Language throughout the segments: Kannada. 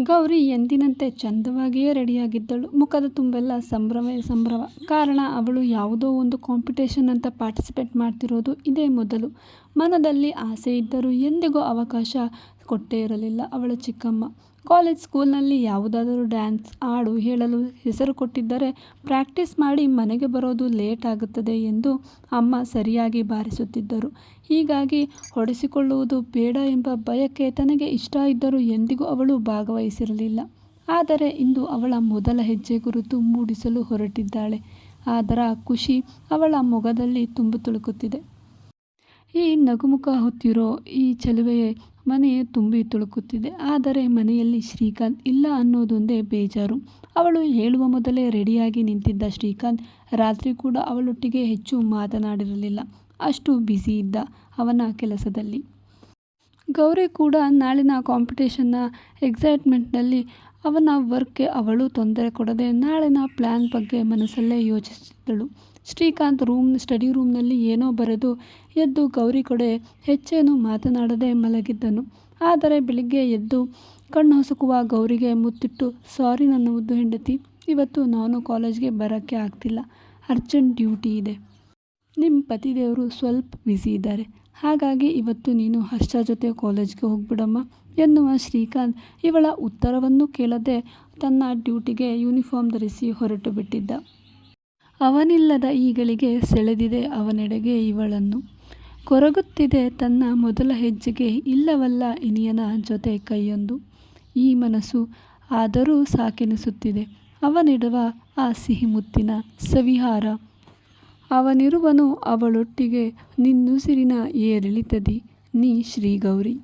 ಗೌರಿ ಎಂದಿನಂತೆ ಚಂದವಾಗಿಯೇ ರೆಡಿಯಾಗಿದ್ದಳು. ಮುಖದ ತುಂಬೆಲ್ಲ ಸಂಭ್ರಮವೇ ಸಂಭ್ರಮ. ಕಾರಣ ಅವಳು ಯಾವುದೋ ಒಂದು ಕಾಂಪಿಟೇಷನ್ ಅಂತ ಪಾರ್ಟಿಸಿಪೇಟ್ ಮಾಡ್ತಿರೋದು ಇದೇ ಮೊದಲು. ಮನದಲ್ಲಿ ಆಸೆ ಇದ್ದರೂ ಎಂದಿಗೂ ಅವಕಾಶ ಕೊಟ್ಟೇ ಇರಲಿಲ್ಲ ಅವಳ ಚಿಕ್ಕಮ್ಮ. ಕಾಲೇಜ್ ಸ್ಕೂಲ್ನಲ್ಲಿ ಯಾವುದಾದರೂ ಡ್ಯಾನ್ಸ್ ಹಾಡು ಹೇಳಲು ಹೆಸರು ಕೊಟ್ಟಿದ್ದರೆ ಪ್ರಾಕ್ಟೀಸ್ ಮಾಡಿ ಮನೆಗೆ ಬರೋದು ಲೇಟ್ ಆಗುತ್ತದೆ ಎಂದು ಅಮ್ಮ ಸರಿಯಾಗಿ ಬಾರಿಸುತ್ತಿದ್ದರು. ಹೀಗಾಗಿ ಹೊಡೆಸಿಕೊಳ್ಳುವುದು ಬೇಡ ಎಂಬ ಭಯಕ್ಕೆ ತನಗೆ ಇಷ್ಟ ಇದ್ದರೂ ಎಂದಿಗೂ ಅವಳು ಭಾಗವಹಿಸಿರಲಿಲ್ಲ. ಆದರೆ ಇಂದು ಅವಳ ಮೊದಲ ಹೆಜ್ಜೆ ಗುರುತು ಮೂಡಿಸಲು ಹೊರಟಿದ್ದಾಳೆ. ಅದರ ಖುಷಿ ಅವಳ ಮೊಗದಲ್ಲಿ ತುಂಬಿ ತುಳುಕುತ್ತಿದೆ. ಈ ನಗುಮುಖ ಹೊತ್ತಿರೋ ಈ ಚೆಲುವೆಯೇ ಮನೆಯೇ ತುಂಬಿ ತುಳುಕುತ್ತಿದೆ. ಆದರೆ ಮನೆಯಲ್ಲಿ ಶ್ರೀಕಾಂತ್ ಇಲ್ಲ ಅನ್ನೋದೊಂದೇ ಬೇಜಾರು. ಅವಳು ಹೇಳುವ ಮೊದಲೇ ರೆಡಿಯಾಗಿ ನಿಂತಿದ್ದ ಶ್ರೀಕಾಂತ್ ರಾತ್ರಿ ಕೂಡ ಅವಳೊಟ್ಟಿಗೆ ಹೆಚ್ಚು ಮಾತನಾಡಿರಲಿಲ್ಲ. ಅಷ್ಟು ಬ್ಯುಸಿ ಇದ್ದ ಅವನ ಕೆಲಸದಲ್ಲಿ. ಗೌರಿ ಕೂಡ ನಾಳಿನ ಕಾಂಪಿಟೇಷನ್ನ ಎಕ್ಸೈಟ್ಮೆಂಟ್ನಲ್ಲಿ ಅವನ ವರ್ಕ್ಗೆ ಅವಳು ತೊಂದರೆ ಕೊಡದೆ ನಾಳಿನ ಪ್ಲ್ಯಾನ್ ಬಗ್ಗೆ ಮನಸ್ಸಲ್ಲೇ ಯೋಚಿಸುತ್ತಿದ್ದಳು. ಶ್ರೀಕಾಂತ್ ಸ್ಟಡಿ ರೂಮ್ನಲ್ಲಿ ಏನೋ ಬರೆದು ಎದ್ದು ಗೌರಿ ಕಡೆ ಹೆಚ್ಚೇನು ಮಾತನಾಡದೆ ಮಲಗಿದ್ದನು. ಆದರೆ ಬೆಳಿಗ್ಗೆ ಎದ್ದು ಕಣ್ಣು ಹೊಸಕುವ ಗೌರಿಗೆ ಮುತ್ತಿಟ್ಟು, ಸಾರಿ ನನ್ನ ಮುದ್ದು ಹೆಂಡತಿ, ಇವತ್ತು ನಾನು ಕಾಲೇಜ್ಗೆ ಬರೋಕ್ಕೆ ಆಗ್ತಿಲ್ಲ, ಅರ್ಜೆಂಟ್ ಡ್ಯೂಟಿ ಇದೆ. ನಿಮ್ಮ ಪತಿದೇವರು ಸ್ವಲ್ಪ ಬ್ಯುಸಿ ಇದ್ದಾರೆ. ಹಾಗಾಗಿ ಇವತ್ತು ನೀನು ಹರ್ಷ ಜೊತೆ ಕಾಲೇಜ್ಗೆ ಹೋಗ್ಬಿಡಮ್ಮ ಎನ್ನುವ ಶ್ರೀಕಾಂತ್ ಇವಳ ಉತ್ತರವನ್ನು ಕೇಳದೆ ತನ್ನ ಡ್ಯೂಟಿಗೆ ಯೂನಿಫಾರ್ಮ್ ಧರಿಸಿ ಹೊರಟು ಬಿಟ್ಟಿದ್ದ. ಅವನಿಲ್ಲದ ಈ ಗಳಿಗೆ ಸೆಳೆದಿದೆ ಅವನೆಡೆಗೆ ಇವಳನ್ನು. ಕೊರಗುತ್ತಿದೆ ತನ್ನ ಮೊದಲ ಹೆಜ್ಜೆಗೆ ಇಲ್ಲವಲ್ಲ ಇನಿಯನ ಜೊತೆ ಕೈಯೊಂದು. ಈ ಮನಸ್ಸು ಆದರೂ ಸಾಕೆನಿಸುತ್ತಿದೆ ಅವನಿಡುವ ಆ ಸಿಹಿ ಮುತ್ತಿನ ಸವಿಹಾರ. ಅವನಿರುವನು ಅವಳೊಟ್ಟಿಗೆ ನಿನ್ನುಸಿರಿನ ಏರಿಳಿತದಿ ನೀ ಶ್ರೀಗೌರಿ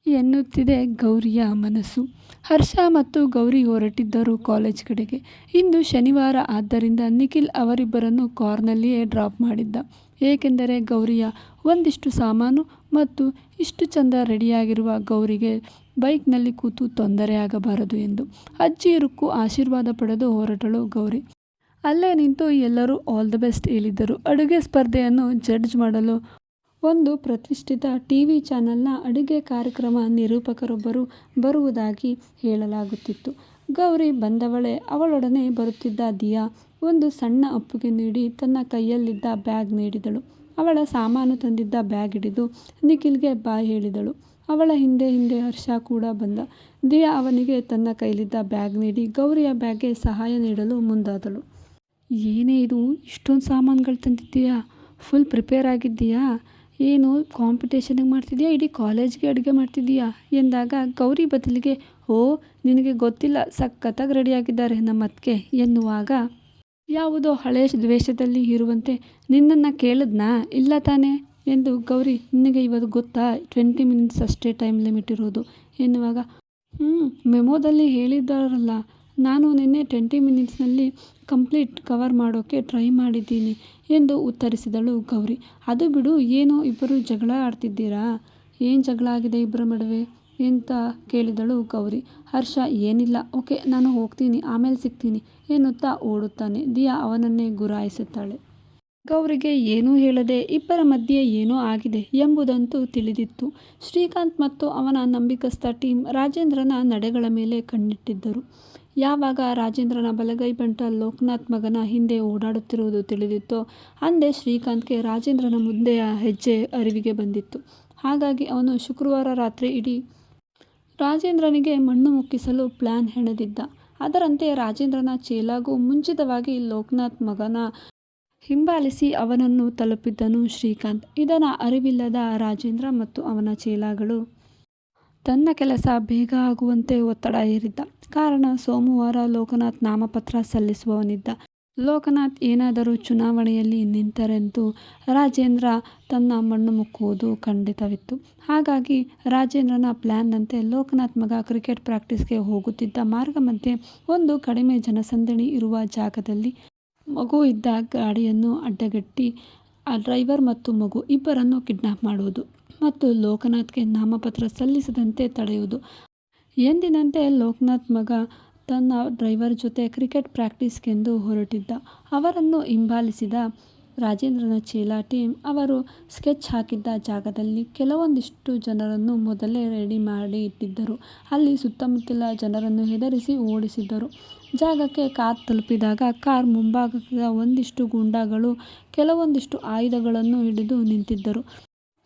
ಎನ್ನುತ್ತಿದೆ ಗೌರಿಯ ಮನಸ್ಸು. ಹರ್ಷ ಮತ್ತು ಗೌರಿ ಹೊರಟಿದ್ದರು ಕಾಲೇಜ್ ಕಡೆಗೆ. ಇಂದು ಶನಿವಾರ ಆದ್ದರಿಂದ ನಿಖಿಲ್ ಅವರಿಬ್ಬರನ್ನು ಕಾರ್ನಲ್ಲಿಯೇ ಡ್ರಾಪ್ ಮಾಡಿದ್ದ. ಏಕೆಂದರೆ ಗೌರಿಯ ಒಂದಿಷ್ಟು ಸಾಮಾನು ಮತ್ತು ಇಷ್ಟು ಚಂದ ರೆಡಿಯಾಗಿರುವ ಗೌರಿಗೆ ಬೈಕ್ನಲ್ಲಿ ಕೂತು ತೊಂದರೆಯಾಗಬಾರದು ಎಂದು ಅಜ್ಜಿ ರುಕ್ಕು ಆಶೀರ್ವಾದ ಪಡೆದು ಹೊರಟಳು ಗೌರಿ. ಅಲ್ಲೇ ನಿಂತು ಎಲ್ಲರೂ ಆಲ್ ದ ಬೆಸ್ಟ್ ಹೇಳಿದ್ದರು. ಅಡುಗೆ ಸ್ಪರ್ಧೆಯನ್ನು ಜಡ್ಜ್ ಮಾಡಲು ಒಂದು ಪ್ರತಿಷ್ಠಿತ ಟಿವಿ ಚಾನೆಲ್ನ ಅಡುಗೆ ಕಾರ್ಯಕ್ರಮ ನಿರೂಪಕರೊಬ್ಬರು ಬರುವುದಾಗಿ ಹೇಳಲಾಗುತ್ತಿತ್ತು. ಗೌರಿ ಬಂದವಳೇ. ಅವಳೊಡನೆ ಬರುತ್ತಿದ್ದ ದಿಯಾ ಒಂದು ಸಣ್ಣ ಅಪ್ಪುಗೆ ನೀಡಿ ತನ್ನ ಕೈಯಲ್ಲಿದ್ದ ಬ್ಯಾಗ್ ನೀಡಿದಳು. ಅವಳ ಸಾಮಾನು ತಂದಿದ್ದ ಬ್ಯಾಗ್ ಹಿಡಿದು ನಿಖಿಲ್ಗೆ ಬಾಯ್ ಹೇಳಿದಳು. ಅವಳ ಹಿಂದೆ ಹಿಂದೆ ಹರ್ಷ ಕೂಡ ಬಂದ. ದಿಯಾ ಅವನಿಗೆ ತನ್ನ ಕೈಲಿದ್ದ ಬ್ಯಾಗ್ ನೀಡಿ ಗೌರಿಯ ಬ್ಯಾಗ್ಗೆ ಸಹಾಯ ನೀಡಲು ಮುಂದಾದಳು. ಏನೇ ಇದು, ಇಷ್ಟೊಂದು ಸಾಮಾನುಗಳು ತಂದಿದ್ದೀಯಾ? Full prepare ಆಗಿದ್ದೀಯಾ? ಏನು ಕಾಂಪಿಟೇಷನ್ಗೆ ಮಾಡ್ತಿದ್ದೀಯಾ, ಇಡೀ ಕಾಲೇಜ್ಗೆ ಅಡುಗೆ ಮಾಡ್ತಿದ್ದೀಯಾ ಎಂದಾಗ ಗೌರಿ ಬದಲಿಗೆ, ಓ ನಿನಗೆ ಗೊತ್ತಿಲ್ಲ, ಸಖತ್ತಾಗಿ ರೆಡಿಯಾಗಿದ್ದಾರೆ ನಮ್ಮ ಅತ್ತಿಗೆ ಎನ್ನುವಾಗ ಯಾವುದೋ ಹಳೆಯ ದ್ವೇಷದಲ್ಲಿ ಇರುವಂತೆ, ನಿನ್ನನ್ನು ಕೇಳಿದ್ನಾ, ಇಲ್ಲ ತಾನೇ ಎಂದು ಗೌರಿ, ನಿನಗೆ ಇವತ್ತು ಗೊತ್ತಾ 20 ಮಿನಿಟ್ಸ್ ಅಷ್ಟೇ ಟೈಮ್ ಲಿಮಿಟ್ ಇರೋದು ಎನ್ನುವಾಗ, ಮೆಮೊದಲ್ಲಿ ಹೇಳಿದ್ದಾರಲ್ಲ, ನಾನು ನಿನ್ನೆ 20 ಮಿನಿಟ್ಸ್ನಲ್ಲಿ ಕಂಪ್ಲೀಟ್ ಕವರ್ ಮಾಡೋಕ್ಕೆ ಟ್ರೈ ಮಾಡಿದ್ದೀನಿ ಎಂದು ಉತ್ತರಿಸಿದಳು ಗೌರಿ. ಅದು ಬಿಡು, ಏನೋ ಇಬ್ಬರು ಜಗಳ ಆಡ್ತಿದ್ದೀರಾ? ಏನು ಜಗಳ ಆಗಿದೆ ಇಬ್ಬರ ನಡುವೆ ಅಂತ ಕೇಳಿದಳು ಗೌರಿ. ಹರ್ಷ, ಏನಿಲ್ಲ, ಓಕೆ ನಾನು ಹೋಗ್ತೀನಿ, ಆಮೇಲೆ ಸಿಗ್ತೀನಿ ಎನ್ನುತ್ತಾ ಓಡುತ್ತಾನೆ. ದಿಯಾ ಅವನನ್ನೇ ಗುರಾಯಿಸುತ್ತಾಳೆ. ಗೌರಿಗೆ ಏನೂ ಹೇಳದೆ ಇಬ್ಬರ ಮಧ್ಯೆ ಏನೋ ಆಗಿದೆ ಎಂಬುದಂತೂ ತಿಳಿದಿತ್ತು. ಶ್ರೀಕಾಂತ್ ಮತ್ತು ಅವನ ನಂಬಿಕಸ್ಥ ಟೀಮ್ ರಾಜೇಂದ್ರನ ನಡೆಗಳ ಮೇಲೆ ಕಣ್ಣಿಟ್ಟಿದ್ದರು. ಯಾವಾಗ ರಾಜೇಂದ್ರನ ಬಲಗೈ ಬಂಟ ಲೋಕನಾಥ್ ಮಗನ ಹಿಂದೆ ಓಡಾಡುತ್ತಿರುವುದು ತಿಳಿದಿತ್ತೋ ಅಂದೇ ಶ್ರೀಕಾಂತ್ಗೆ ರಾಜೇಂದ್ರನ ಮುಂದೆಯ ಹೆಜ್ಜೆ ಅರಿವಿಗೆ ಬಂದಿತ್ತು. ಹಾಗಾಗಿ ಅವನು ಶುಕ್ರವಾರ ರಾತ್ರಿ ಇಡೀ ರಾಜೇಂದ್ರನಿಗೆ ಮಣ್ಣು ಮುಕ್ಕಿಸಲು ಪ್ಲ್ಯಾನ್ ಹೆಣೆದಿದ್ದ. ಅದರಂತೆ ರಾಜೇಂದ್ರನ ಚೇಲಾಗೂ ಮುಂಚಿತವಾಗಿ ಲೋಕನಾಥ್ ಮಗನ ಹಿಂಬಾಲಿಸಿ ಅವನನ್ನು ತಲುಪಿದ್ದನು ಶ್ರೀಕಾಂತ್. ಇದನ್ನು ಅರಿವಿಲ್ಲದ ರಾಜೇಂದ್ರ ಮತ್ತು ಅವನ ಚೇಲಾಗಳು ತನ್ನ ಕೆಲಸ ಬೇಗ ಆಗುವಂತೆ ಒತ್ತಡ ಹೇರಿದ್ದ. ಕಾರಣ ಸೋಮವಾರ ಲೋಕನಾಥ್ ನಾಮಪತ್ರ ಸಲ್ಲಿಸುವವನಿದ್ದ. ಲೋಕನಾಥ್ ಏನಾದರೂ ಚುನಾವಣೆಯಲ್ಲಿ ನಿಂತರಂತೂ ರಾಜೇಂದ್ರ ತನ್ನ ಮಣ್ಣು ಮುಕ್ಕುವುದು ಖಂಡಿತವಿತ್ತು. ಹಾಗಾಗಿ ರಾಜೇಂದ್ರನ ಪ್ಲ್ಯಾನ್ನಂತೆ ಲೋಕನಾಥ್ ಮಗ ಕ್ರಿಕೆಟ್ ಪ್ರಾಕ್ಟೀಸ್ಗೆ ಹೋಗುತ್ತಿದ್ದ ಮಾರ್ಗ ಮಧ್ಯೆ ಒಂದು ಕಡಿಮೆ ಜನಸಂದಣಿ ಇರುವ ಜಾಗದಲ್ಲಿ ಮಗು ಇದ್ದ ಗಾಡಿಯನ್ನು ಅಡ್ಡಗಟ್ಟಿ ಡ್ರೈವರ್ ಮತ್ತು ಮಗು ಇಬ್ಬರನ್ನು ಕಿಡ್ನಾಪ್ ಮಾಡುವುದು ಮತ್ತು ಲೋಕನಾಥ್ಗೆ ನಾಮಪತ್ರ ಸಲ್ಲಿಸದಂತೆ ತಡೆಯುವುದು. ಎಂದಿನಂತೆ ಲೋಕನಾಥ್ ಮಗ ತನ್ನ ಡ್ರೈವರ್ ಜೊತೆ ಕ್ರಿಕೆಟ್ ಪ್ರಾಕ್ಟೀಸ್ಗೆಂದು ಹೊರಟಿದ್ದ. ಅವರನ್ನು ಹಿಂಬಾಲಿಸಿದ ರಾಜೇಂದ್ರನ ಚೇಲ ಟೀಮ್ ಅವರು ಸ್ಕೆಚ್ ಹಾಕಿದ್ದ ಜಾಗದಲ್ಲಿ ಕೆಲವೊಂದಿಷ್ಟು ಜನರನ್ನು ಮೊದಲೇ ರೆಡಿ ಮಾಡಿ ಇಟ್ಟಿದ್ದರು. ಅಲ್ಲಿ ಸುತ್ತಮುತ್ತಲ ಜನರನ್ನು ಹೆದರಿಸಿ ಓಡಿಸಿದ್ದರು. ಜಾಗಕ್ಕೆ ಕಾರ್ ತಲುಪಿದಾಗ ಕಾರ್ ಮುಂಭಾಗದ ಒಂದಿಷ್ಟು ಗೂಂಡಾಗಳು ಕೆಲವೊಂದಿಷ್ಟು ಆಯುಧಗಳನ್ನು ಹಿಡಿದು ನಿಂತಿದ್ದರು.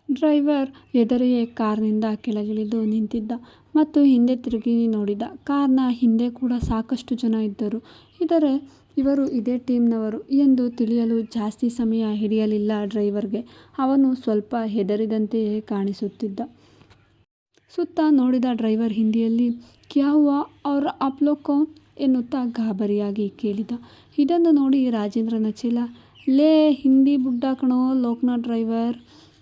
ಡ್ರೈವರ್ ಎದುರೆಯೇ ಕಾರ್ನಿಂದ ಕೆಳಗಿಳಿದು ನಿಂತಿದ್ದ ಮತ್ತು ಹಿಂದೆ ತಿರುಗಿ ನೋಡಿದ. ಕಾರ್ನ ಹಿಂದೆ ಕೂಡ ಸಾಕಷ್ಟು ಜನ ಇದ್ದರು. ಇವರು ಇದೇ ಟೀಮ್ನವರು ಎಂದು ತಿಳಿಯಲು ಜಾಸ್ತಿ ಸಮಯ ಹಿಡಿಯಲಿಲ್ಲ ಡ್ರೈವರ್ಗೆ. ಅವನು ಸ್ವಲ್ಪ ಹೆದರಿದಂತೆಯೇ ಕಾಣಿಸುತ್ತಿದ್ದ. ಸುತ್ತ ನೋಡಿದ ಡ್ರೈವರ್ ಹಿಂದಿಯಲ್ಲಿ ಕ್ಯಾ ಹುವಾ ಔರ್ ಆಪ್ ಲೋಗ್ ಕೌನ್ ಎನ್ನುತ್ತಾ ಗಾಬರಿಯಾಗಿ ಕೇಳಿದ. ಇದನ್ನು ನೋಡಿ ರಾಜೇಂದ್ರನ ಚೇಲ ಲೇ ಹಿಂದಿ ಬುಡ್ಡ ಕಣೋ ಲೋಕನಾಥ್ ಡ್ರೈವರ್,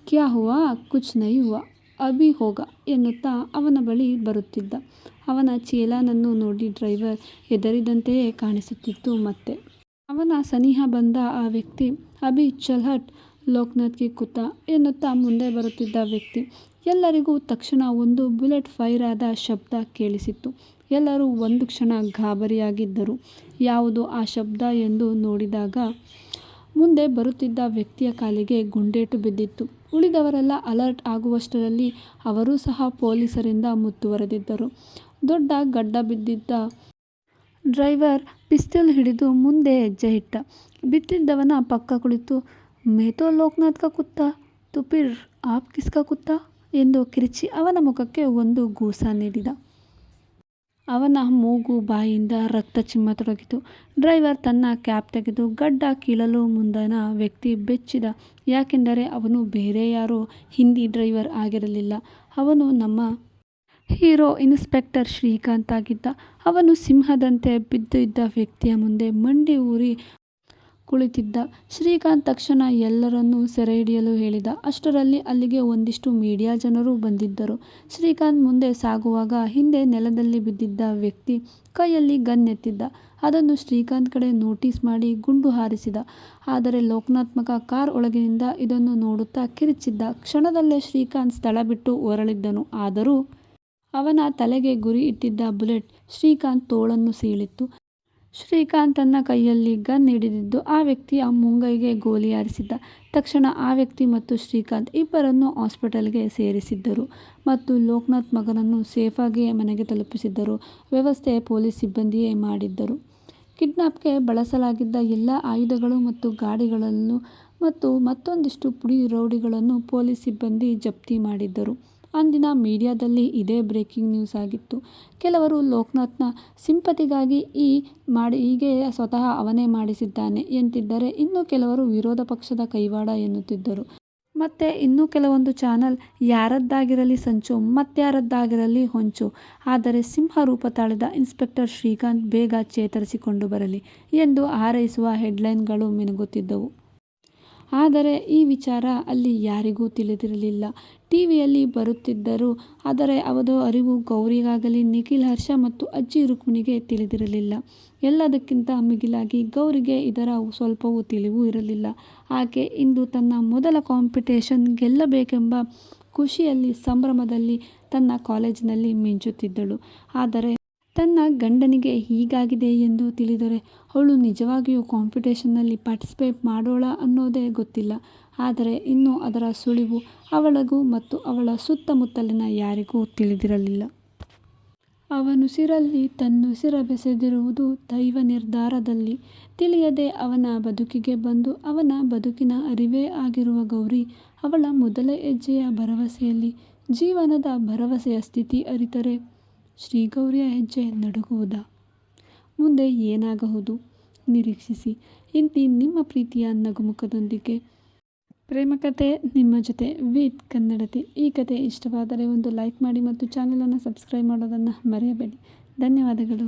ಕ್ಯಾ ಹುವಾ ಕುಚ್ ನಹೀ ಹುವಾ ಅಭಿ ಹೋಗಾ ಎನ್ನುತ್ತಾ ಅವನ ಬಳಿ ಬರುತ್ತಿದ್ದ. ಅವನ ಚೇಲನನ್ನು ನೋಡಿ ಡ್ರೈವರ್ ಹೆದರಿದಂತೆಯೇ ಕಾಣಿಸುತ್ತಿತ್ತು. ಮತ್ತೆ ಅವನ ಸನಿಹ ಬಂದ ಆ ವ್ಯಕ್ತಿ ಅಭಿ ಚಲ್ ಹಟ್ ಲೋಕನಾಥ್ ಕಿ ಕುತ್ತಾ ಎನ್ನುತ್ತಾ ಮುಂದೆ ಬರುತ್ತಿದ್ದ ವ್ಯಕ್ತಿ. ಎಲ್ಲರಿಗೂ ತಕ್ಷಣ ಒಂದು ಬುಲೆಟ್ ಫೈರ್ ಆದ ಶಬ್ದ ಕೇಳಿಸಿತ್ತು. ಎಲ್ಲರೂ ಒಂದು ಕ್ಷಣ ಗಾಬರಿಯಾಗಿದ್ದರು. ಯಾವುದು ಆ ಶಬ್ದ ಎಂದು ನೋಡಿದಾಗ ಮುಂದೆ ಬರುತ್ತಿದ್ದ ವ್ಯಕ್ತಿಯ ಕಾಲಿಗೆ ಗುಂಡೇಟು ಬಿದ್ದಿತ್ತು. ಉಳಿದವರೆಲ್ಲ ಅಲರ್ಟ್ ಆಗುವಷ್ಟರಲ್ಲಿ ಅವರೂ ಸಹ ಪೊಲೀಸರಿಂದ ಮುತ್ತುವರೆದಿದ್ದರು. ದೊಡ್ಡ ಗಡ್ಡ ಬಿದ್ದಿದ್ದ ಡ್ರೈವರ್ ಪಿಸ್ತೂಲ್ ಹಿಡಿದು ಮುಂದೆ ಹೆಜ್ಜೆ ಇಟ್ಟ. ಬಿದ್ದಿದ್ದವನ ಪಕ್ಕ ಕುಳಿತು ಮೈ ತೋ ಲೋಕನಾಥ್ ಕಾ ಕುತ್ತಾ ತೋ ಫಿರ್ ಆಪ್ ಕಿಸ್ಕಾ ಕುತ್ತಾ ಎಂದು ಕಿರಿಚಿ ಅವನ ಮುಖಕ್ಕೆ ಒಂದು ಗೂಸ ನೀಡಿದ. ಅವನ ಮೂಗು ಬಾಯಿಯಿಂದ ರಕ್ತ ಚಿಮ್ಮತೊಡಗಿತು. ಡ್ರೈವರ್ ತನ್ನ ಕ್ಯಾಪ್ ತೆಗೆದು ಗಡ್ಡ ಕೀಳಲು ಮುಂದಾದ ವ್ಯಕ್ತಿ ಬೆಚ್ಚಿದ. ಯಾಕೆಂದರೆ ಅವನು ಬೇರೆ ಯಾರೋ ಹಿಂದಿ ಡ್ರೈವರ್ ಆಗಿರಲಿಲ್ಲ. ಅವನು ನಮ್ಮ ಹೀರೋ ಇನ್ಸ್ಪೆಕ್ಟರ್ ಶ್ರೀಕಾಂತ್ ಆಗಿದ್ದ. ಅವನು ಸಿಂಹದಂತೆ ಬಿದ್ದು ಇದ್ದ ವ್ಯಕ್ತಿಯ ಮುಂದೆ ಮಂಡಿ ಊರಿ ಕುಳಿತಿದ್ದ. ಶ್ರೀಕಾಂತ್ ತಕ್ಷಣ ಎಲ್ಲರನ್ನೂ ಸೆರೆ ಹಿಡಿಯಲು ಹೇಳಿದ. ಅಷ್ಟರಲ್ಲಿ ಅಲ್ಲಿಗೆ ಒಂದಿಷ್ಟು ಮೀಡಿಯಾ ಜನರು ಬಂದಿದ್ದರು. ಶ್ರೀಕಾಂತ್ ಮುಂದೆ ಸಾಗುವಾಗ ಹಿಂದೆ ನೆಲದಲ್ಲಿ ಬಿದ್ದಿದ್ದ ವ್ಯಕ್ತಿ ಕೈಯಲ್ಲಿ ಗನ್ ಎತ್ತಿದ್ದ. ಅದನ್ನು ಶ್ರೀಕಾಂತ್ ಕಡೆ ನೋಟಿಸ್ ಮಾಡಿ ಗುಂಡು ಹಾರಿಸಿದ. ಆದರೆ ಲೋಕನಾಥ್ ಮಗ ಕಾರ್ ಒಳಗಿನಿಂದ ಇದನ್ನು ನೋಡುತ್ತಾ ಕಿರಿಚಿದ್ದ. ಕ್ಷಣದಲ್ಲೇ ಶ್ರೀಕಾಂತ್ ಸ್ಥಳ ಬಿಟ್ಟು ಹೊರಳಿದ್ದನು. ಆದರೂ ಅವನ ತಲೆಗೆ ಗುರಿ ಇಟ್ಟಿದ್ದ ಬುಲೆಟ್ ಶ್ರೀಕಾಂತ್ ತೋಳನ್ನು ಸೀಳಿತ್ತು. ಶ್ರೀಕಾಂತ್ ತನ್ನ ಕೈಯಲ್ಲಿ ಗನ್ ಹಿಡಿದಿದ್ದು ಆ ವ್ಯಕ್ತಿಯ ಮುಂಗೈಗೆ ಗೋಲಿ ಹಾರಿಸಿದ್ದ. ತಕ್ಷಣ ಆ ವ್ಯಕ್ತಿ ಮತ್ತು ಶ್ರೀಕಾಂತ್ ಇಬ್ಬರನ್ನು ಹಾಸ್ಪಿಟಲ್ಗೆ ಸೇರಿಸಿದ್ದರು ಮತ್ತು ಲೋಕನಾಥ್ ಮಗನನ್ನು ಸೇಫಾಗಿ ಮನೆಗೆ ತಲುಪಿಸಿದ್ದರು. ವ್ಯವಸ್ಥೆ ಪೊಲೀಸ್ ಸಿಬ್ಬಂದಿಯೇ ಮಾಡಿದ್ದರು. ಕಿಡ್ನಾಪ್ಗೆ ಬಳಸಲಾಗಿದ್ದ ಎಲ್ಲ ಆಯುಧಗಳು ಮತ್ತು ಗಾಡಿಗಳನ್ನು ಮತ್ತು ಮತ್ತೊಂದಿಷ್ಟು ಪುಡಿ ರೌಡಿಗಳನ್ನು ಪೊಲೀಸ್ ಸಿಬ್ಬಂದಿ ಜಪ್ತಿ ಮಾಡಿದ್ದರು. ಅಂದಿನ ಮೀಡಿಯಾದಲ್ಲಿ ಇದೇ ಬ್ರೇಕಿಂಗ್ ನ್ಯೂಸ್ ಆಗಿತ್ತು. ಕೆಲವರು ಲೋಕನಾಥ್ನ ಸಿಂಪತಿಗಾಗಿ ಹೀಗೆ ಸ್ವತಃ ಅವನೇ ಮಾಡಿಸಿದ್ದಾನೆ ಎಂತಿದ್ದರೆ, ಇನ್ನು ಕೆಲವರು ವಿರೋಧ ಪಕ್ಷದ ಕೈವಾಡ ಎನ್ನುತ್ತಿದ್ದರು. ಮತ್ತೆ ಇನ್ನೂ ಕೆಲವೊಂದು ಚಾನಲ್ ಯಾರದ್ದಾಗಿರಲಿ ಸಂಚು ಮತ್ಯಾರದ್ದಾಗಿರಲಿ ಹೊಂಚು, ಆದರೆ ಸಿಂಹ ರೂಪ ತಾಳಿದ ಇನ್ಸ್ಪೆಕ್ಟರ್ ಶ್ರೀಕಾಂತ್ ಬೇಗ ಚೇತರಿಸಿಕೊಂಡು ಬರಲಿ ಎಂದು ಹಾರೈಸುವ ಹೆಡ್ಲೈನ್ಗಳು ಮಿನುಗುತ್ತಿದ್ದವು. ಆದರೆ ಈ ವಿಚಾರ ಅಲ್ಲಿ ಯಾರಿಗೂ ತಿಳಿದಿರಲಿಲ್ಲ. ಟಿವಿಯಲ್ಲಿ ಬರುತ್ತಿದ್ದರು. ಆದರೆ ಅದರ ಅರಿವು ಗೌರಿಗಾಗಲಿ ನಿಖಿಲ್, ಹರ್ಷ ಮತ್ತು ಅಜ್ಜಿ ರುಕ್ಮಿಣಿಗೆ ತಿಳಿದಿರಲಿಲ್ಲ. ಎಲ್ಲದಕ್ಕಿಂತ ಮಿಗಿಲಾಗಿ ಗೌರಿಗೆ ಇದರ ಸ್ವಲ್ಪವೂ ತಿಳಿವೂ ಇರಲಿಲ್ಲ. ಆಕೆ ಇಂದು ತನ್ನ ಮೊದಲ ಕಾಂಪಿಟೇಷನ್ ಗೆಲ್ಲಬೇಕೆಂಬ ಖುಷಿಯಲ್ಲಿ ಸಂಭ್ರಮದಲ್ಲಿ ತನ್ನ ಕಾಲೇಜಿನಲ್ಲಿ ಮಿಂಚುತ್ತಿದ್ದಳು. ಆದರೆ ತನ್ನ ಗಂಡನಿಗೆ ಹೀಗಾಗಿದೆ ಎಂದು ತಿಳಿದರೆ ಅವಳು ನಿಜವಾಗಿಯೂ ಕಾಂಪಿಟೇಷನ್ನಲ್ಲಿ ಪಾರ್ಟಿಸಿಪೇಟ್ ಮಾಡೋಳಾ ಅನ್ನೋದೇ ಗೊತ್ತಿಲ್ಲ. ಆದರೆ ಇನ್ನೂ ಅದರ ಸುಳಿವು ಅವಳಿಗೂ ಮತ್ತು ಅವಳ ಸುತ್ತಮುತ್ತಲಿನ ಯಾರಿಗೂ ತಿಳಿದಿರಲಿಲ್ಲ. ಅವನುಸಿರಲ್ಲಿ ತನ್ನುಸಿರ ಬೆಸೆದಿರುವುದು ದೈವ ನಿರ್ಧಾರದಲ್ಲಿ. ತಿಳಿಯದೆ ಅವನ ಬದುಕಿಗೆ ಬಂದು ಅವನ ಬದುಕಿನ ಅರಿವೇ ಆಗಿರುವ ಗೌರಿ ಅವಳ ಮೊದಲ ಹೆಜ್ಜೆಯ ಭರವಸೆಯಲ್ಲಿ ಜೀವನದ ಭರವಸೆಯ ಸ್ಥಿತಿ ಅರಿತರೆ ಶ್ರೀಗೌರಿಯ ಹೆಜ್ಜೆ ನಡುಗುವುದಾ? ಮುಂದೆ ಏನಾಗಬಹುದು ನಿರೀಕ್ಷಿಸಿ. ಇಂತಿ ನಿಮ್ಮ ಪ್ರೀತಿಯ ನಗುಮುಖದೊಂದಿಗೆ ಪ್ರೇಮಕಥೆ ನಿಮ್ಮ ಜೊತೆ ವಿತ್ ಕನ್ನಡತಿ. ಈ ಕಥೆ ಇಷ್ಟವಾದರೆ ಒಂದು ಲೈಕ್ ಮಾಡಿ ಮತ್ತು ಚಾನಲನ್ನು ಸಬ್ಸ್ಕ್ರೈಬ್ ಮಾಡೋದನ್ನು ಮರೆಯಬೇಡಿ. ಧನ್ಯವಾದಗಳು.